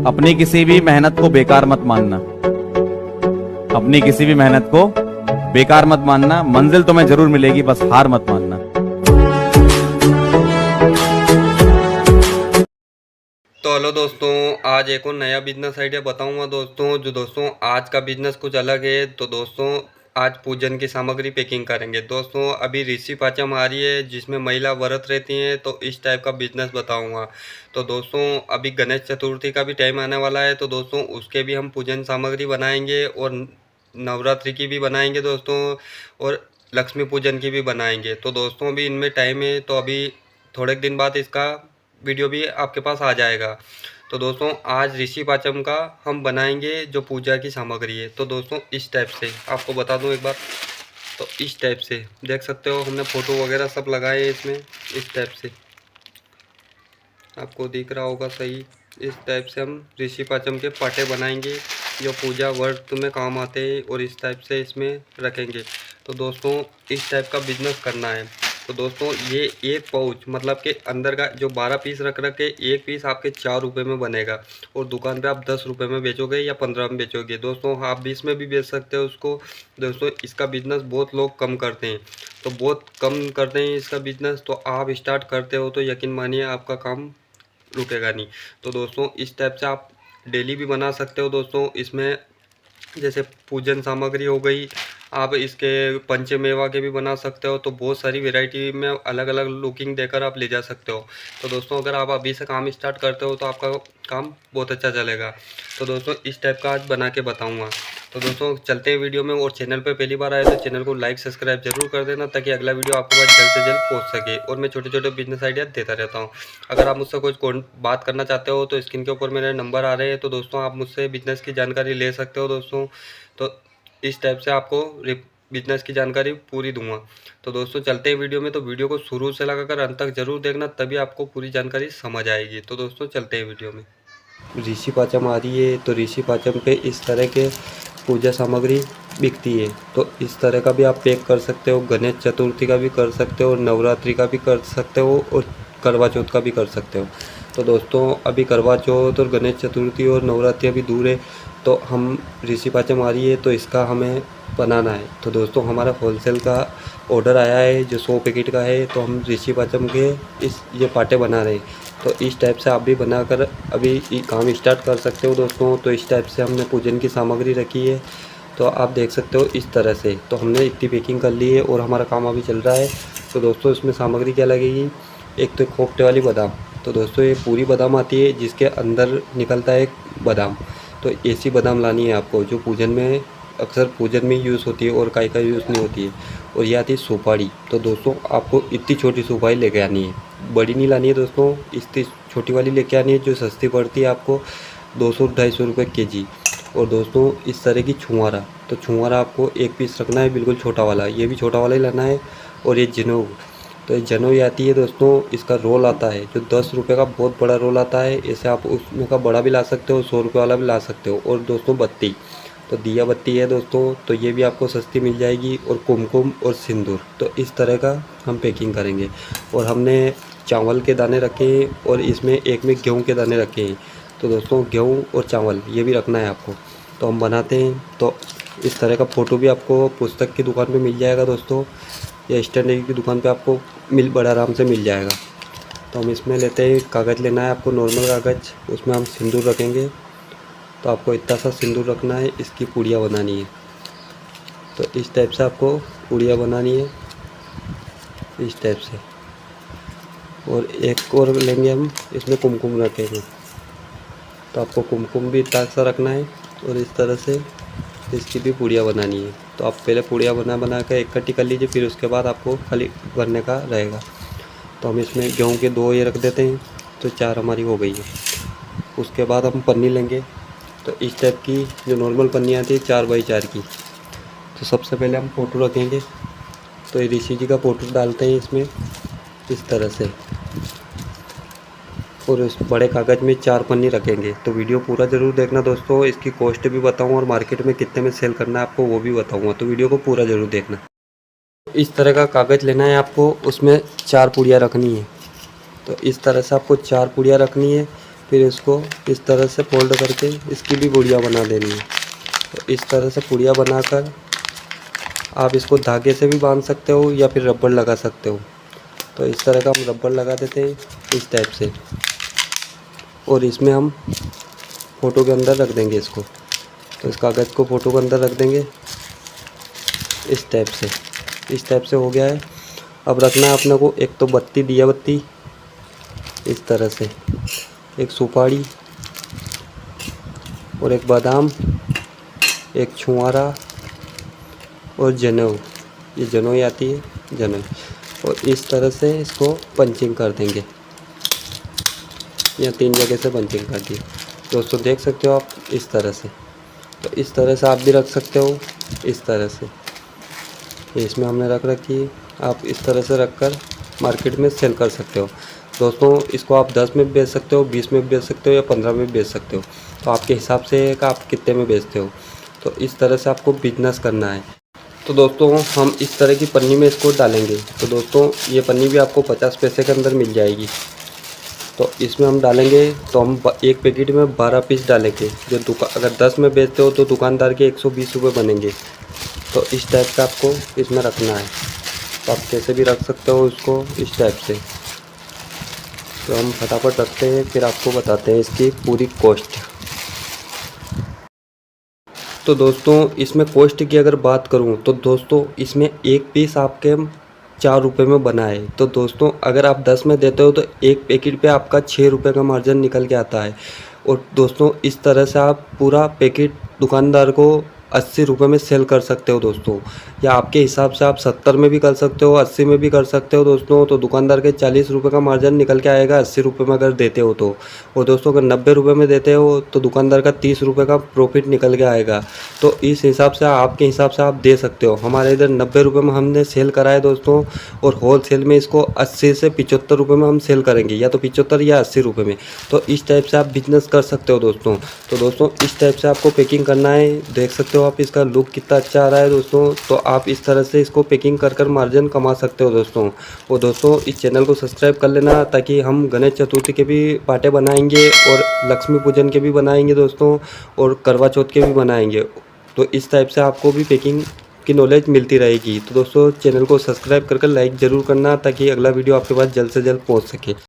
अपनी किसी भी मेहनत को बेकार मत मानना। अपनी किसी भी मेहनत को बेकार मत मानना। मंजिल तुम्हें जरूर मिलेगी, बस हार मत मानना। तो हेलो दोस्तों, आज एक और नया बिजनेस आइडिया बताऊंगा दोस्तों आज का बिजनेस कुछ अलग है। तो दोस्तों आज पूजन की सामग्री पैकिंग करेंगे। दोस्तों अभी ऋषि पाचम आ रही है जिसमें महिला व्रत रहती हैं, तो इस टाइप का बिजनेस बताऊंगा। तो दोस्तों अभी गणेश चतुर्थी का भी टाइम आने वाला है, तो दोस्तों उसके भी हम पूजन सामग्री बनाएंगे और नवरात्रि की भी बनाएंगे दोस्तों, और लक्ष्मी पूजन की भी बनाएंगे। तो दोस्तों अभी इनमें टाइम है, तो अभी थोड़े दिन बाद इसका वीडियो भी आपके पास आ जाएगा। तो दोस्तों आज ऋषि पाचम का हम बनाएंगे जो पूजा की सामग्री है। तो दोस्तों इस टाइप से आपको बता दूं एक बार, तो इस टाइप से देख सकते हो, हमने फ़ोटो वगैरह सब लगाए हैं इसमें। इस टाइप से आपको दिख रहा होगा सही। इस टाइप से हम ऋषि पाचम के पाटे बनाएंगे जो पूजा व्रत में काम आते हैं, और इस टाइप से इसमें रखेंगे। तो दोस्तों इस टाइप का बिजनेस करना है। तो दोस्तों ये एक पाउच मतलब के अंदर का जो 12 पीस रख के एक पीस आपके 4 रुपये में बनेगा, और दुकान पे आप 10 रुपये में बेचोगे या 15 में बेचोगे। दोस्तों आप 20 में भी बेच सकते हो उसको। दोस्तों इसका बिजनेस बहुत लोग कम करते हैं, तो बहुत कम करते हैं इसका बिजनेस। तो आप स्टार्ट करते हो तो यकीन मानिए आपका काम रुकेगा नहीं। तो दोस्तों इस टाइप से आप डेली भी बना सकते हो दोस्तों। इसमें जैसे पूजन सामग्री हो गई, आप इसके पंचमेवा के भी बना सकते हो। तो बहुत सारी वैरायटी में अलग अलग लुकिंग देकर आप ले जा सकते हो। तो दोस्तों अगर आप अभी से काम स्टार्ट करते हो तो आपका काम बहुत अच्छा चलेगा। तो दोस्तों इस टाइप का आज बना के बताऊंगा। तो दोस्तों चलते हैं वीडियो में, और चैनल पे पहली बार आए तो चैनल को लाइक सब्सक्राइब जरूर कर देना, ताकि अगला वीडियो आपके पास जल्द से जल्द पहुंच सके। और मैं छोटे छोटे बिजनेस आइडिया देता रहता हूं। अगर आप मुझसे कोई बात करना चाहते हो तो स्क्रीन के ऊपर मेरे नंबर आ रहे हैं, तो दोस्तों आप मुझसे बिजनेस की जानकारी ले सकते हो दोस्तों। तो इस टाइप से आपको बिजनेस की जानकारी पूरी दूंगा। तो दोस्तों चलते हैं वीडियो में। तो वीडियो को शुरू से लगाकर अंत तक जरूर देखना, तभी आपको पूरी जानकारी समझ आएगी। तो दोस्तों चलते हैं वीडियो में। ऋषि पाचम आ रही है, तो ऋषि पाचम पे इस तरह के पूजा सामग्री बिकती है। तो इस तरह का भी आप पैक कर सकते हो। गणेश चतुर्थी का भी कर सकते हो, नवरात्रि का भी कर सकते हो, और करवा चौथ का भी कर सकते हो। तो दोस्तों अभी करवा चौथ और गणेश चतुर्थी और नवरात्रि अभी दूर है, तो हम ऋषि पाचम आ रही है तो इसका हमें बनाना है। तो दोस्तों हमारा होलसेल का ऑर्डर आया है जो 100 पैकेट का है, तो हम ऋषि पाचम के ये पाटे बना रहे हैं। तो इस टाइप से आप भी बनाकर अभी काम स्टार्ट कर सकते हो दोस्तों। तो इस टाइप से हमने पूजन की सामग्री रखी है, तो आप देख सकते हो इस तरह से। तो हमने इतनी पैकिंग कर ली है और हमारा काम अभी चल रहा है। तो दोस्तों इसमें सामग्री क्या लगेगी, एक तो खोपटे वाली बादाम। तो दोस्तों ये पूरी बादाम आती है जिसके अंदर निकलता है एक बादाम। तो ऐसी बादाम लानी है आपको जो पूजन में अक्सर पूजन में यूज़ होती है और काई का यूज़ नहीं होती है। और ये आती है सुपारी। तो दोस्तों आपको इतनी छोटी सुपारी लेके आनी है, बड़ी नहीं लानी है दोस्तों। इतनी छोटी वाली लेके आनी है जो सस्ती पड़ती है आपको 200-250 रुपये केजी। और दोस्तों इस तरह की छुआरा, तो छुआरा आपको एक पीस रखना है बिल्कुल छोटा वाला, ये भी छोटा वाला ही लाना है। और ये जनोग, तो ये जनोई आती है दोस्तों। इसका रोल आता है जो 10 रुपये का बहुत बड़ा रोल आता है। ऐसे आप उसमें का बड़ा भी ला सकते हो, 100 रुपये वाला भी ला सकते हो। और दोस्तों बत्ती, तो दिया बत्ती है दोस्तों, तो ये भी आपको सस्ती मिल जाएगी। और कुमकुम और सिंदूर, तो इस तरह का हम पैकिंग करेंगे। और हमने चावल के दाने रखे हैं, और इसमें एक में गेहूँ के दाने रखे हैं। तो दोस्तों गेहूँ और चावल ये भी रखना है आपको। तो हम बनाते हैं। तो इस तरह का फ़ोटो भी आपको पुस्तक की दुकान पे मिल जाएगा दोस्तों, या स्टेशनरी की दुकान पे आपको बड़ा आराम से मिल जाएगा। तो हम इसमें लेते हैं, कागज़ लेना है आपको, नॉर्मल कागज़, उसमें हम सिंदूर रखेंगे। तो आपको इतना सा सिंदूर रखना है, इसकी पूड़ियाँ बनानी है। तो इस टाइप से आपको पूड़ियाँ बनानी है, इस टाइप से। और एक और लेंगे हम, इसमें कुमकुम रखेंगे। तो आपको कुमकुम भी इतना सा रखना है, और इस तरह से इसकी भी पूड़ियाँ बनानी है। तो आप पहले पूड़ियाँ बना कर इकट्ठी कर लीजिए, फिर उसके बाद आपको खाली भरने का रहेगा। तो हम इसमें गेहूँ के 2 ये रख देते हैं, तो 4 हमारी हो गई है। उसके बाद हम पन्नी लेंगे। तो इस टाइप की जो नॉर्मल पन्नी आती है 4x4 की। तो सबसे पहले हम फ़ोटो रखेंगे। तो ये ऋषि जी का फ़ोटो डालते हैं इसमें इस तरह से, और उस बड़े कागज़ में 4 पन्नी रखेंगे। तो वीडियो पूरा ज़रूर देखना दोस्तों। इसकी कॉस्ट भी बताऊँगा और मार्केट में कितने में सेल करना है आपको वो भी बताऊँगा। तो वीडियो को पूरा ज़रूर देखना। इस तरह का कागज़ लेना है आपको, उसमें 4 पूड़ियाँ रखनी है। तो इस तरह से आपको 4 पूड़ियाँ रखनी है। फिर इसको इस तरह से फोल्ड करके इसकी भी गुड़िया बना देनी है। तो इस तरह से पुड़िया बनाकर आप इसको धागे से भी बांध सकते हो या फिर रबड़ लगा सकते हो। तो इस तरह का हम रबड़ लगा देते हैं इस टाइप से, और इसमें हम फ़ोटो के अंदर रख देंगे इसको। तो इस कागज़ को फ़ोटो के अंदर रख देंगे इस टाइप से। इस टाइप से हो गया है। अब रखना है अपने को एक तो बत्ती, दिया बत्ती इस तरह से, एक सुपारी और एक बादाम, एक छुआरा और जनेऊ। ये जनेऊ आती है, जनेऊ। और इस तरह से इसको पंचिंग कर देंगे। या 3 जगह से पंचिंग कर दी दोस्तों, देख सकते हो आप इस तरह से। तो इस तरह से आप भी रख सकते हो इस तरह से। ये इसमें हमने रख रखी है। आप इस तरह से रख कर मार्केट में सेल कर सकते हो दोस्तों। इसको आप 10 में बेच सकते हो, 20 में बेच सकते हो या 15 में बेच सकते हो। तो आपके हिसाब से कि आप कितने में बेचते हो। तो इस तरह से आपको बिजनेस करना है। तो दोस्तों हम इस तरह की पन्नी में इसको डालेंगे। तो दोस्तों ये पन्नी भी आपको 50 पैसे के अंदर मिल जाएगी। तो इसमें हम डालेंगे, तो हम एक पैकेट में 12 पीस डालेंगे। जो अगर 10 में बेचते हो तो दुकानदार के 120 रुपये बनेंगे। तो इस टाइप का आपको इसमें रखना है। तो आप कैसे भी रख सकते हो इसको इस टाइप से। तो हम फटाफट रखते हैं, फिर आपको बताते हैं इसकी पूरी कॉस्ट। तो दोस्तों इसमें कॉस्ट की अगर बात करूं तो दोस्तों इसमें एक पीस आपके 4 रुपये में बना है। तो दोस्तों अगर आप 10 में देते हो तो एक पैकेट पे आपका 6 रुपये का मार्जिन निकल के आता है। और दोस्तों इस तरह से आप पूरा पैकेट दुकानदार को 80 रुपये में सेल कर सकते हो दोस्तों। या आपके हिसाब से आप 70 में भी कर सकते हो, 80 में भी कर सकते हो दोस्तों। तो दुकानदार के 40 रुपये का मार्जिन निकल के आएगा 80 रुपये में अगर देते हो तो। और दोस्तों अगर 90 रुपये में देते हो तो दुकानदार का 30 रुपये का प्रॉफिट निकल के आएगा। तो इस हिसाब से आपके हिसाब से आप दे सकते हो। हमारे इधर 90 रुपये में हमने सेल करा है दोस्तों, और होल सेल में इसको 80 से 75 रुपये में हम सेल करेंगे, या तो 75 या 80 रुपये में। तो इस टाइप से आप बिजनेस कर सकते हो दोस्तों। तो दोस्तों इस टाइप से आपको पैकिंग करना है। देख सकते हो आप इसका लुक कितना अच्छा आ रहा है दोस्तों। तो आप इस तरह से इसको पैकिंग कर कर मार्जिन कमा सकते हो दोस्तों। और दोस्तों इस चैनल को सब्सक्राइब कर लेना, ताकि हम गणेश चतुर्थी के भी पाटे बनाएंगे और लक्ष्मी पूजन के भी बनाएंगे दोस्तों, और करवा चौथ के भी बनाएंगे। तो इस टाइप से आपको भी पैकिंग की नॉलेज मिलती रहेगी। तो दोस्तों चैनल को सब्सक्राइब करके लाइक ज़रूर करना, ताकि अगला वीडियो आपके पास जल्द से जल्द पहुंच सके।